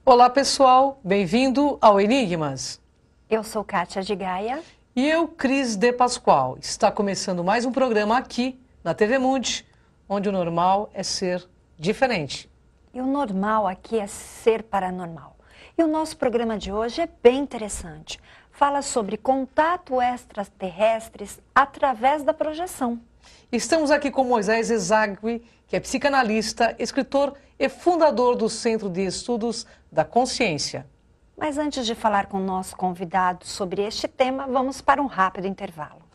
Olá pessoal, bem-vindo ao Enigmas. Eu sou Kátia de Gaia. E eu, Cris de Pascoal. Está começando mais um programa aqui na TV Mundi, onde o normal é ser diferente. E o normal aqui é ser paranormal. E o nosso programa de hoje é bem interessante. Fala sobre contato extraterrestres através da projeção. Estamos aqui com Moisés Ezagui, que é psicanalista, escritor e fundador do Centro de Estudos da Consciência. Mas antes de falar com o nosso convidado sobre este tema, vamos para um rápido intervalo.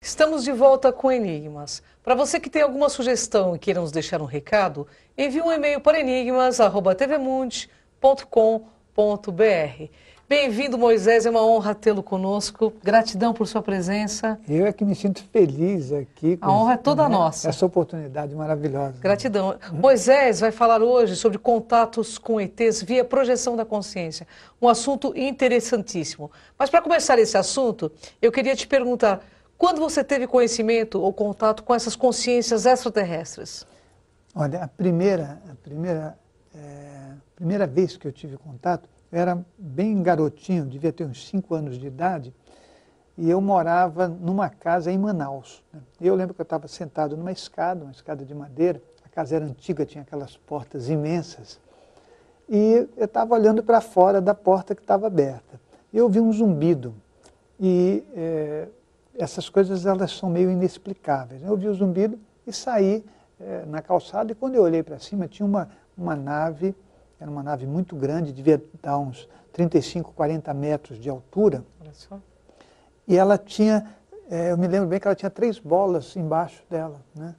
Estamos de volta com Enigmas. Para você que tem alguma sugestão e queira nos deixar um recado, envie um e-mail para enigmas@tvmundi.com.br. Bem-vindo, Moisés, é uma honra tê-lo conosco. Gratidão por sua presença. Eu é que me sinto feliz aqui. A honra é toda nossa. Essa oportunidade maravilhosa. Gratidão. Moisés vai falar hoje sobre contatos com ETs via projeção da consciência. Um assunto interessantíssimo. Mas para começar esse assunto, eu queria te perguntar, quando você teve conhecimento ou contato com essas consciências extraterrestres? Olha, a primeira vez que eu tive contato, eu era bem garotinho, devia ter uns 5 anos de idade, e eu morava numa casa em Manaus. E eu lembro que eu estava sentado numa escada, uma escada de madeira, a casa era antiga, tinha aquelas portas imensas, e eu estava olhando para fora da porta que estava aberta. E eu ouvi um zumbido, e essas coisas elas são meio inexplicáveis. Eu ouvi o zumbido e saí na calçada, e quando eu olhei para cima tinha uma nave, era uma nave muito grande, devia dar uns 35, 40 metros de altura. Olha só. E ela tinha, eu me lembro bem que ela tinha 3 bolas embaixo dela, né?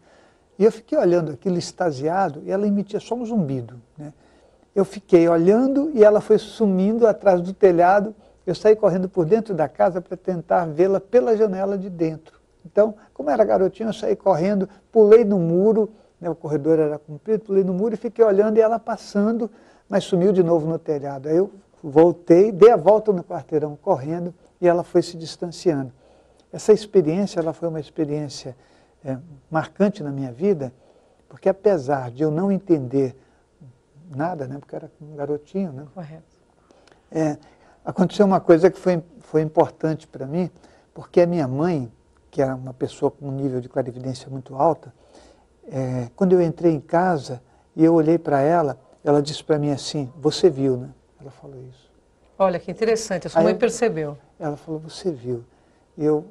E eu fiquei olhando aquilo extasiado e ela emitia só um zumbido, né? Eu fiquei olhando e ela foi sumindo atrás do telhado. Eu saí correndo por dentro da casa para tentar vê-la pela janela de dentro. Então, como era garotinho, eu saí correndo, pulei no muro, né, o corredor era comprido, pulei no muro e fiquei olhando e ela passando, mas sumiu de novo no telhado. Aí eu voltei, dei a volta no quarteirão correndo e ela foi se distanciando. Essa experiência, ela foi uma experiência marcante na minha vida, porque apesar de eu não entender nada, né, porque eu era um garotinho, né? Correto. Aconteceu uma coisa que foi importante para mim, porque a minha mãe, que era uma pessoa com um nível de clarividência muito alta, quando eu entrei em casa e eu olhei para ela, ela disse para mim assim, você viu, né? Ela falou isso. Olha, que interessante, a sua mãe percebeu. Ela falou, você viu. Eu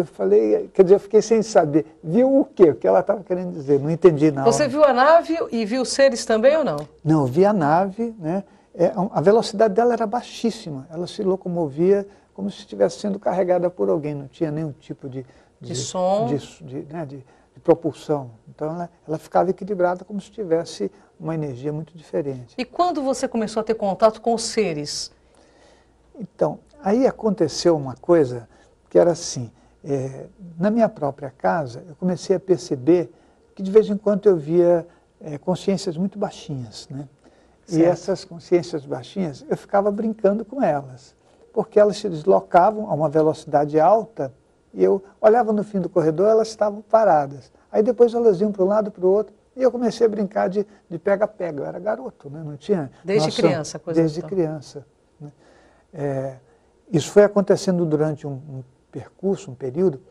falei, quer dizer, eu fiquei sem saber. Viu o quê? O que ela estava querendo dizer, não entendi nada. Você viu a nave e viu os seres também ou não? Não, eu vi a nave, né? A velocidade dela era baixíssima, ela se locomovia como se estivesse sendo carregada por alguém, não tinha nenhum tipo de som, de propulsão. Então ela ficava equilibrada como se tivesse uma energia muito diferente. E quando você começou a ter contato com os seres? Então, aí aconteceu uma coisa que era assim, na minha própria casa eu comecei a perceber que de vez em quando eu via consciências muito baixinhas, né? Certo. E essas consciências baixinhas, eu ficava brincando com elas, porque elas se deslocavam a uma velocidade alta e eu olhava no fim do corredor, elas estavam paradas. Aí depois elas iam para um lado, para o outro, e eu comecei a brincar de pega-pega. Eu era garoto, né? Não tinha Desde noção, criança, coisa desde então. criança. Né? Isso foi acontecendo durante um percurso, um período,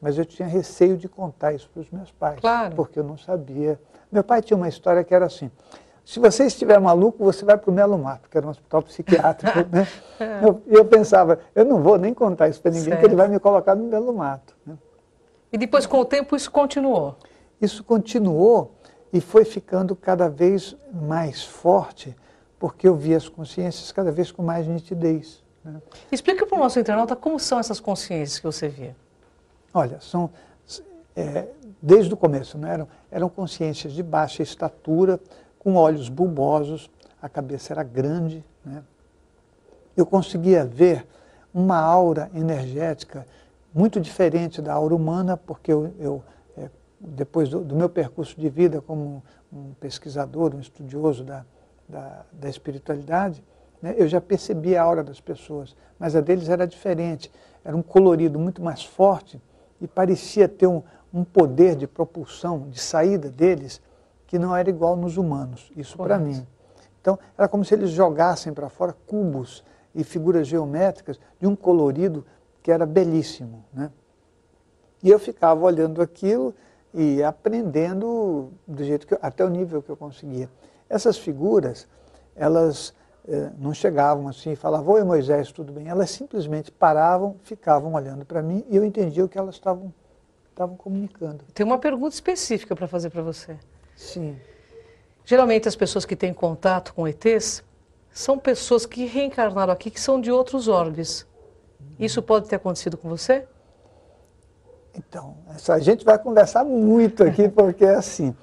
mas eu tinha receio de contar isso para os meus pais, claro, porque eu não sabia. Meu pai tinha uma história que era assim, se você estiver maluco, você vai para o Melo Mato, que era um hospital psiquiátrico, né? Eu pensava, eu não vou nem contar isso para ninguém, certo, que ele vai me colocar no Melo Mato. Né? E depois, com o tempo, isso continuou? Isso continuou e foi ficando cada vez mais forte, porque eu via as consciências cada vez com mais nitidez. Né? Explica para o nosso internauta como são essas consciências que você via. Olha, desde o começo, né? Eram consciências de baixa estatura, com olhos bulbosos, a cabeça era grande, né? Eu conseguia ver uma aura energética muito diferente da aura humana, porque eu depois do meu percurso de vida como um pesquisador, um estudioso da espiritualidade, né, eu já percebia a aura das pessoas, mas a deles era diferente, era um colorido muito mais forte e parecia ter um poder de propulsão, de saída deles, que não era igual nos humanos, isso para mim. Então, era como se eles jogassem para fora cubos e figuras geométricas de um colorido que era belíssimo, né? E eu ficava olhando aquilo e aprendendo do jeito até o nível que eu conseguia. Essas figuras, elas não chegavam assim e falavam, oi Moisés, tudo bem? Elas simplesmente paravam, ficavam olhando para mim e eu entendia o que elas estavam comunicando. Tem uma pergunta específica para fazer para você. Sim. Geralmente as pessoas que têm contato com ETs são pessoas que reencarnaram aqui, que são de outros orbes. Isso pode ter acontecido com você? Então, a gente vai conversar muito aqui, porque assim,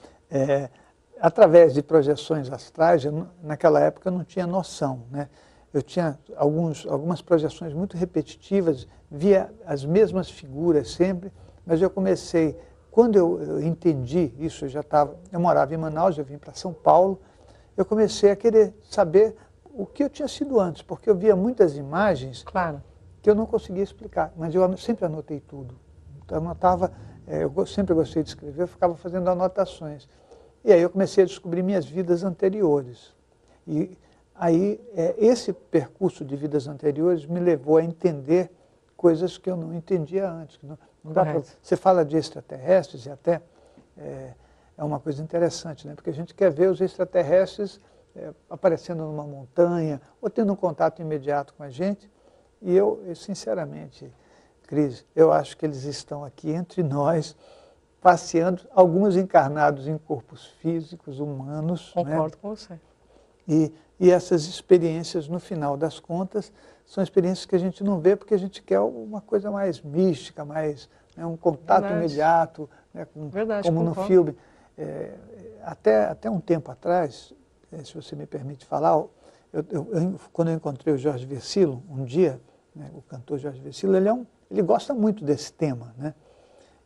através de projeções astrais, naquela época eu não tinha noção, né? Eu tinha algumas projeções muito repetitivas, via as mesmas figuras sempre, mas eu comecei, quando eu entendi isso, eu morava em Manaus, eu vim para São Paulo, eu comecei a querer saber o que eu tinha sido antes, porque eu via muitas imagens que eu não conseguia explicar, mas eu sempre anotei tudo. Então, eu anotava, eu sempre gostei de escrever, eu ficava fazendo anotações. E aí eu comecei a descobrir minhas vidas anteriores. E aí esse percurso de vidas anteriores me levou a entender coisas que eu não entendia antes. Não dá pra, você fala de extraterrestres e até é uma coisa interessante, né? Porque a gente quer ver os extraterrestres aparecendo numa montanha ou tendo um contato imediato com a gente. E eu sinceramente, Cris, eu acho que eles estão aqui entre nós, passeando, alguns encarnados em corpos físicos, humanos. Concordo com você. E essas experiências, no final das contas, são experiências que a gente não vê porque a gente quer uma coisa mais mística, mais um contato imediato, né, como no filme. Até um tempo atrás, se você me permite falar, quando eu encontrei o Jorge Versilo, um dia, né, o cantor Jorge Versilo, ele gosta muito desse tema, né?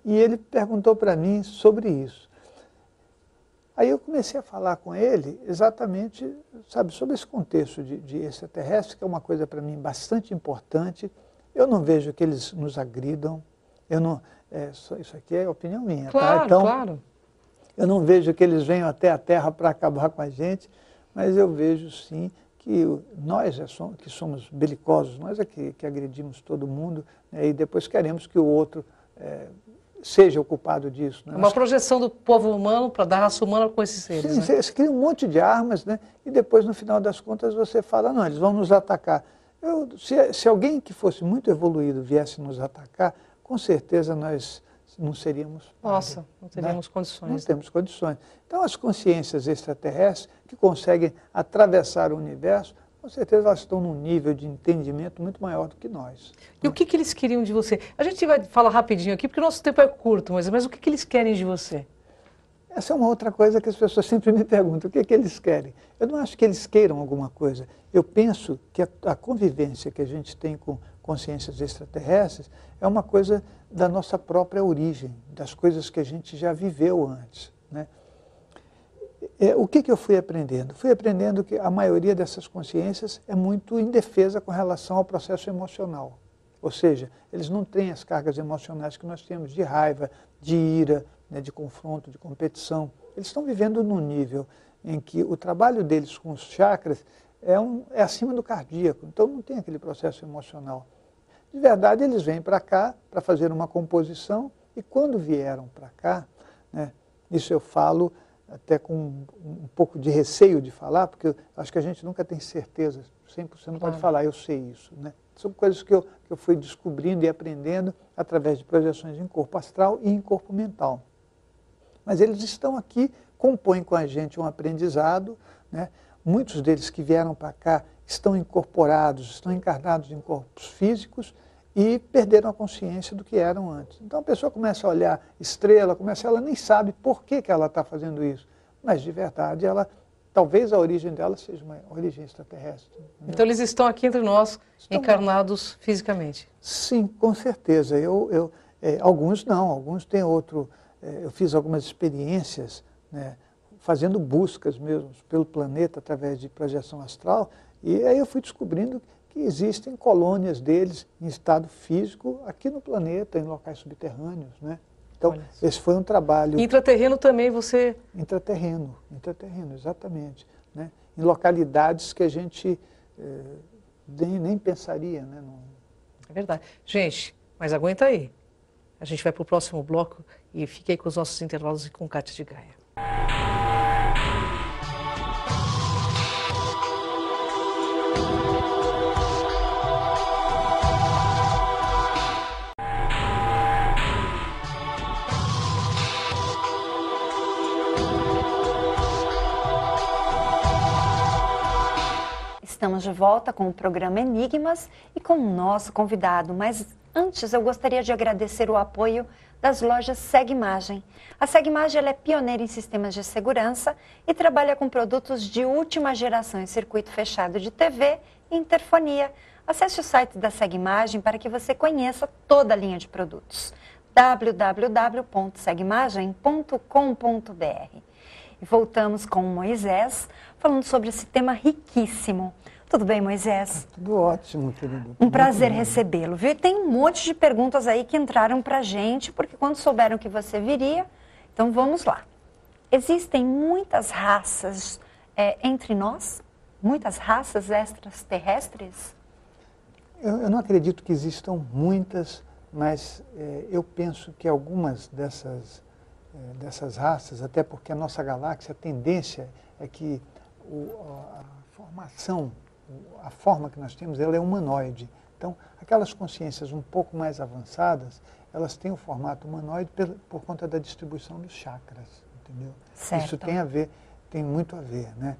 E ele perguntou para mim sobre isso. Aí eu comecei a falar com ele exatamente, sabe, sobre esse contexto de extraterrestre, que é uma coisa para mim bastante importante. Eu não vejo que eles nos agridam, isso aqui é opinião minha, claro, tá? Então, claro. Eu não vejo que eles venham até a Terra para acabar com a gente, mas eu vejo sim que nós que somos belicosos, nós é que agredimos todo mundo, né, e depois queremos que o outro seja o culpado disso. Né? Uma projeção do povo humano, da raça humana com esses seres. Sim, né? Você cria um monte de armas, né? E depois, no final das contas, você fala, não, eles vão nos atacar. Se alguém que fosse muito evoluído viesse nos atacar, com certeza nós não seríamos... Nossa, não teríamos condições. Não temos condições. Então, as consciências extraterrestres que conseguem atravessar o universo, com certeza elas estão num nível de entendimento muito maior do que nós. E o que eles queriam de você? A gente vai falar rapidinho aqui, porque o nosso tempo é curto, mas o que eles querem de você? Essa é uma outra coisa que as pessoas sempre me perguntam, o que eles querem? Eu não acho que eles queiram alguma coisa. Eu penso que a convivência que a gente tem com consciências extraterrestres é uma coisa da nossa própria origem, das coisas que a gente já viveu antes, né? O que eu fui aprendendo? Fui aprendendo que a maioria dessas consciências é muito indefesa com relação ao processo emocional. Ou seja, eles não têm as cargas emocionais que nós temos de raiva, de ira, né, de confronto, de competição. Eles estão vivendo num nível em que o trabalho deles com os chakras é acima do cardíaco, então não tem aquele processo emocional. De verdade, eles vêm para cá para fazer uma composição e quando vieram para cá, né, isso eu falo até com um pouco de receio de falar, porque eu acho que a gente nunca tem certeza, 100% não pode falar, eu sei isso, né? São coisas que eu fui descobrindo e aprendendo através de projeções em corpo astral e em corpo mental. Mas eles estão aqui, compõem com a gente um aprendizado, né? Muitos deles que vieram para cá estão incorporados, estão encarnados em corpos físicos e perderam a consciência do que eram antes. Então a pessoa começa a olhar estrela, ela nem sabe por que ela está fazendo isso, mas de verdade talvez a origem dela seja uma origem extraterrestre. Entendeu? Então eles estão aqui entre nós, encarnados fisicamente? Sim, com certeza. Alguns não, alguns têm outro eu fiz algumas experiências, né, fazendo buscas mesmo pelo planeta através de projeção astral, e aí eu fui descobrindo que existem colônias deles em estado físico aqui no planeta, em locais subterrâneos, né? Então, esse foi um trabalho... Intraterreno também você... Intraterreno, exatamente. Né? Em localidades que a gente nem pensaria, né? É verdade. Gente, mas aguenta aí. A gente vai para o próximo bloco e fique aí com os nossos intervalos e com Cátia de Gaia. Estamos de volta com o programa Enigmas e com o nosso convidado, mas antes eu gostaria de agradecer o apoio das lojas Segimagem. A Segimagem ela é pioneira em sistemas de segurança e trabalha com produtos de última geração em circuito fechado de TV e interfonia. Acesse o site da Segimagem para que você conheça toda a linha de produtos. www.segimagem.com.br. E voltamos com o Moisés, falando sobre esse tema riquíssimo. Tudo bem, Moisés? Tudo ótimo, querido. Um prazer recebê-lo, viu? E tem um monte de perguntas aí que entraram pra gente, porque quando souberam que você viria, então vamos lá. Existem muitas raças entre nós? Muitas raças extraterrestres? Eu não acredito que existam muitas, mas eu penso que algumas dessas raças, até porque a nossa galáxia, a tendência é que a formação, a forma que nós temos, ela é humanoide. Então, aquelas consciências um pouco mais avançadas, elas têm o formato humanoide por conta da distribuição dos chakras, entendeu? Certo. Isso tem muito a ver, né?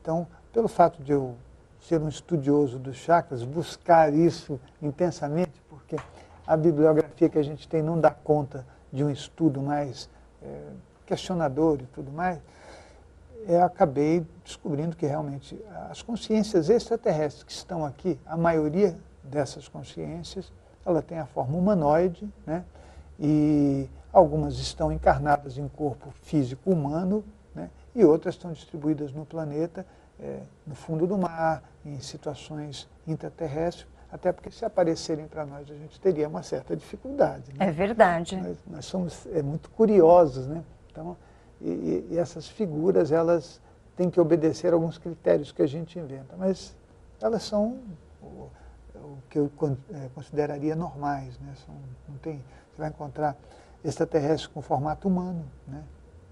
Então, pelo fato de eu ser um estudioso dos chakras, buscar isso intensamente, porque a bibliografia que a gente tem não dá conta de um estudo mais questionador e tudo mais, eu acabei descobrindo que realmente as consciências extraterrestres que estão aqui, a maioria dessas consciências, ela tem a forma humanoide, né? E algumas estão encarnadas em corpo físico humano, né? E outras estão distribuídas no planeta, no fundo do mar, em situações intraterrestres, até porque se aparecerem para nós a gente teria uma certa dificuldade. Né? É verdade. Nós somos muito curiosos, né? Então, e essas figuras, elas têm que obedecer a alguns critérios que a gente inventa, mas elas são o que eu consideraria normais, né? Você vai encontrar extraterrestres com formato humano, né?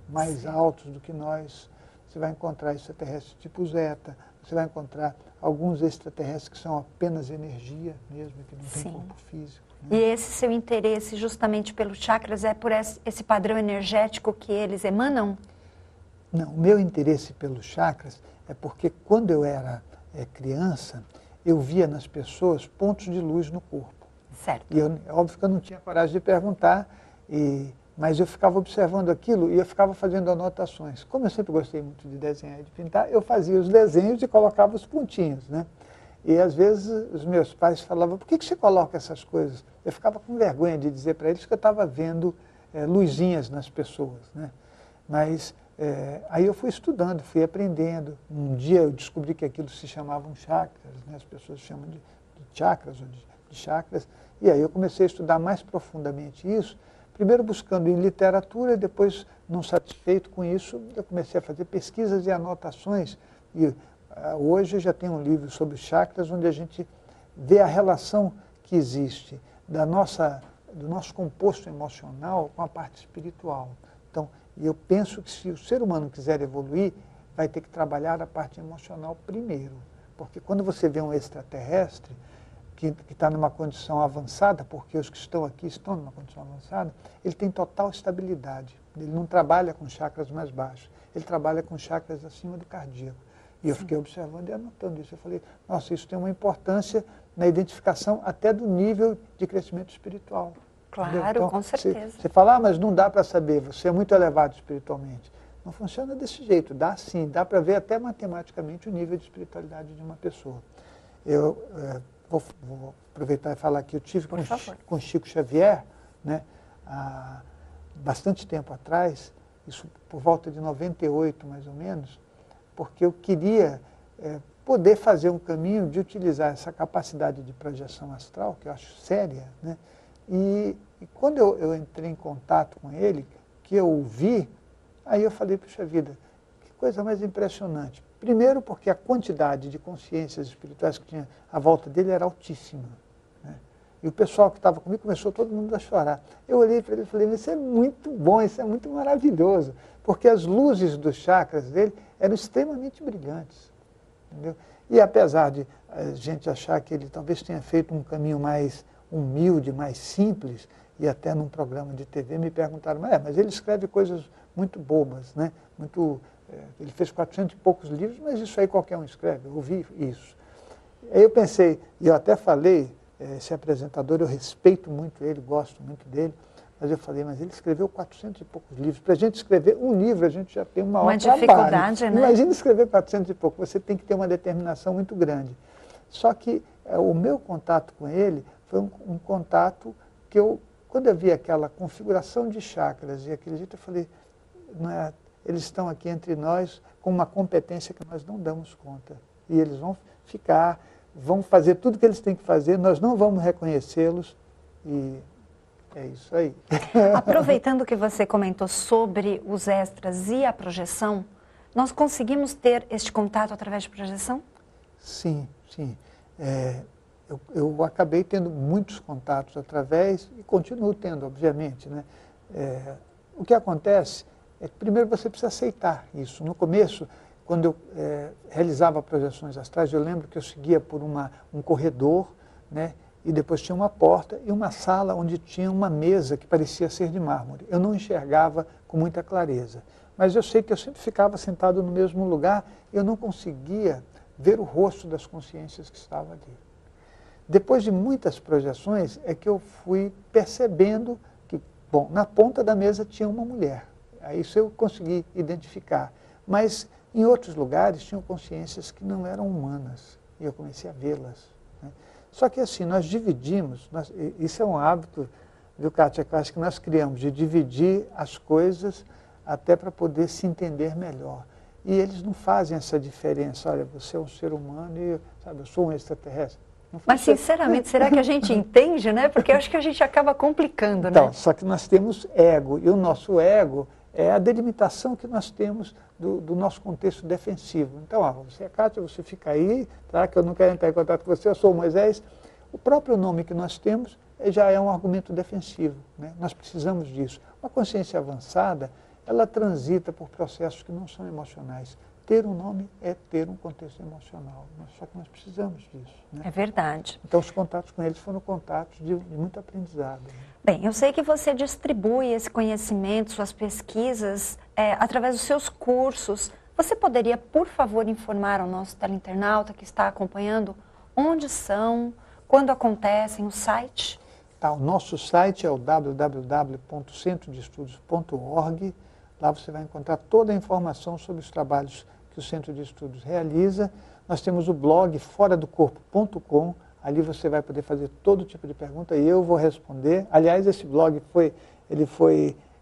Mais Sim. altos do que nós, você vai encontrar extraterrestres tipo Zeta, você vai encontrar alguns extraterrestres que são apenas energia mesmo, que não tem corpo físico. Né? E esse seu interesse justamente pelos chakras é por esse padrão energético que eles emanam? Não, o meu interesse pelos chakras é porque quando eu era criança, eu via nas pessoas pontos de luz no corpo. Certo. E óbvio que eu não tinha coragem de perguntar, mas eu ficava observando aquilo e eu ficava fazendo anotações. Como eu sempre gostei muito de desenhar e de pintar, eu fazia os desenhos e colocava os pontinhos, né? E às vezes os meus pais falavam, por que você coloca essas coisas? Eu ficava com vergonha de dizer para eles que eu estava vendo luzinhas nas pessoas, né? Mas aí eu fui estudando, fui aprendendo. Um dia eu descobri que aquilo se chamavam chakras, né? As pessoas chamam de chakras ou de chakras. E aí eu comecei a estudar mais profundamente isso, primeiro buscando em literatura, depois, não satisfeito com isso, eu comecei a fazer pesquisas e anotações. E hoje eu já tenho um livro sobre chakras, onde a gente vê a relação que existe do nosso composto emocional com a parte espiritual. Então, eu penso que se o ser humano quiser evoluir, vai ter que trabalhar a parte emocional primeiro. Porque quando você vê um extraterrestre, que está numa condição avançada, porque os que estão aqui estão numa condição avançada, ele tem total estabilidade. Ele não trabalha com chakras mais baixos, ele trabalha com chakras acima do cardíaco. E eu fiquei observando e anotando isso. Eu falei, nossa, isso tem uma importância na identificação até do nível de crescimento espiritual. Claro, então, com certeza. Você fala, mas não dá para saber, você é muito elevado espiritualmente. Não funciona desse jeito, dá sim, dá para ver até matematicamente o nível de espiritualidade de uma pessoa. Eu Vou aproveitar e falar que eu tive com Chico Xavier, né, bastante tempo atrás, isso por volta de 98 mais ou menos, porque eu queria poder fazer um caminho de utilizar essa capacidade de projeção astral, que eu acho séria, né? E quando eu entrei em contato com ele, que eu o vi, aí eu falei, puxa vida, que coisa mais impressionante. Primeiro porque a quantidade de consciências espirituais que tinha à volta dele era altíssima, né? E o pessoal que estava comigo começou todo mundo a chorar. Eu olhei para ele e falei, isso é muito bom, isso é muito maravilhoso, porque as luzes dos chakras dele eram extremamente brilhantes, entendeu? E apesar de a gente achar que ele talvez tenha feito um caminho mais humilde, mais simples, e até num programa de TV me perguntaram, mas ele escreve coisas muito bobas, né? Ele fez 400 e poucos livros, mas isso aí qualquer um escreve, eu ouvi isso. Aí eu pensei, e eu até falei, esse apresentador, eu respeito muito ele, gosto muito dele, mas eu falei, mas ele escreveu 400 e poucos livros. Para a gente escrever um livro, a gente já tem uma hora de dificuldade, né? Imagina escrever 400 e poucos, você tem que ter uma determinação muito grande. Só que o meu contato com ele foi um contato que quando eu vi aquela configuração de chakras e aquele jeito, eu falei, eles estão aqui entre nós com uma competência que nós não damos conta. E eles vão ficar, vão fazer tudo o que eles têm que fazer, nós não vamos reconhecê-los e é isso aí. Aproveitando que você comentou sobre os extras e a projeção, nós conseguimos ter este contato através de projeção? Sim, sim. Eu acabei tendo muitos contatos através, e continuo tendo, obviamente, né? O que acontece é que primeiro você precisa aceitar isso. No começo, quando eu realizava projeções astrais, eu lembro que eu seguia por um corredor, né? E depois tinha uma porta e uma sala onde tinha uma mesa que parecia ser de mármore. Eu não enxergava com muita clareza, mas eu sei que eu sempre ficava sentado no mesmo lugar e eu não conseguia ver o rosto das consciências que estavam ali. Depois de muitas projeções é que eu fui percebendo que, bom, na ponta da mesa tinha uma mulher. Isso eu consegui identificar. Mas em outros lugares tinham consciências que não eram humanas e eu comecei a vê-las, né? Só que assim, nós dividimos, isso é um hábito, viu, Kátia, que eu acho que nós criamos, de dividir as coisas até para poder se entender melhor. E eles não fazem essa diferença, olha, você é um ser humano e, sabe, eu sou um extraterrestre. Mas, sinceramente, será que a gente entende, né? Porque eu acho que a gente acaba complicando, então, né? Só que nós temos ego, e o nosso ego é a delimitação que nós temos do nosso contexto defensivo. Então, você é Kátia, você fica aí, tá? Que eu não quero entrar em contato com você, eu sou o Moisés. O próprio nome que nós temos já é um argumento defensivo, né? Nós precisamos disso. Uma consciência avançada, ela transita por processos que não são emocionais. Ter um nome é ter um contexto emocional, só que nós precisamos disso, né? É verdade. Então, os contatos com eles foram contatos de muito aprendizado, né? Bem, eu sei que você distribui esse conhecimento, suas pesquisas, através dos seus cursos. Você poderia, por favor, informar ao nosso teleinternauta que está acompanhando onde são, quando acontecem, o site? Tá, o nosso site é o www.centrodeestudos.org. Lá você vai encontrar toda a informação sobre os trabalhos que o Centro de Estudos realiza. Nós temos o blog foradocorpo.com. Ali você vai poder fazer todo tipo de pergunta e eu vou responder. Aliás, esse blog foi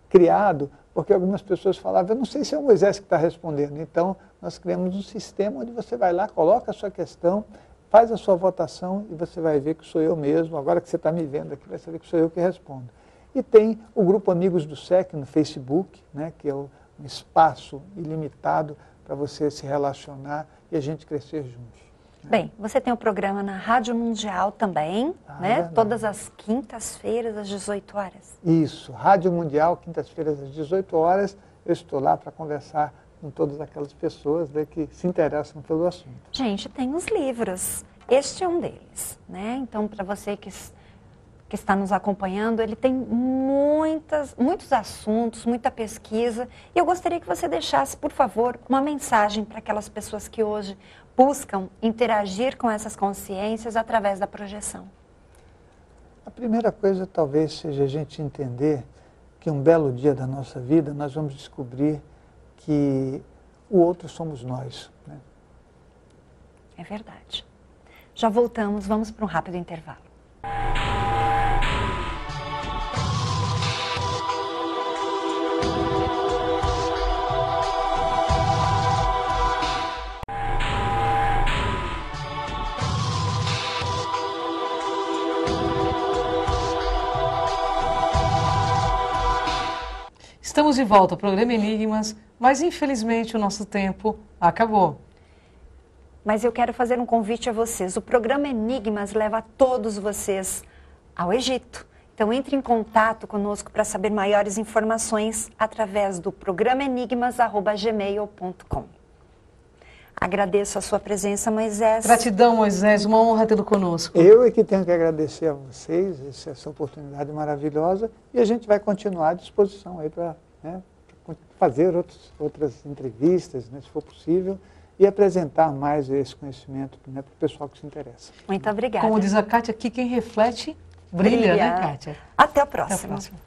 criado porque algumas pessoas falavam, eu não sei se é o Moisés que está respondendo. Então, nós criamos um sistema onde você vai lá, coloca a sua questão, faz a sua votação e você vai ver que sou eu mesmo. Agora que você está me vendo aqui, vai saber que sou eu que respondo. E tem o grupo Amigos do SEC no Facebook, né, que é um espaço ilimitado para você se relacionar e a gente crescer juntos. Bem, você tem o programa na Rádio Mundial também, né? Todas as quintas-feiras, às 18 horas. Isso, Rádio Mundial, quintas-feiras, às 18 horas. Eu estou lá para conversar com todas aquelas pessoas, né, que se interessam pelo assunto. Gente, tem os livros. Este é um deles, né? Então, para você que está nos acompanhando, ele tem muitos assuntos, muita pesquisa. E eu gostaria que você deixasse, por favor, uma mensagem para aquelas pessoas que hoje buscam interagir com essas consciências através da projeção. A primeira coisa talvez seja a gente entender que um belo dia da nossa vida nós vamos descobrir que o outro somos nós, né? É verdade. Já voltamos, vamos para um rápido intervalo. Estamos de volta ao programa Enigmas, mas infelizmente o nosso tempo acabou. Mas eu quero fazer um convite a vocês. O programa Enigmas leva todos vocês ao Egito. Então entre em contato conosco para saber maiores informações através do programaenigmas@gmail.com. Agradeço a sua presença, Moisés. Gratidão, Moisés, uma honra tê-lo conosco. Eu é que tenho que agradecer a vocês essa oportunidade maravilhosa e a gente vai continuar à disposição aí para fazer outras entrevistas, né, se for possível, e apresentar mais esse conhecimento, né, para o pessoal que se interessa. Muito obrigada. Como diz a Kátia, aqui quem reflete brilha, né, Kátia? Até a Até a próxima. próxima.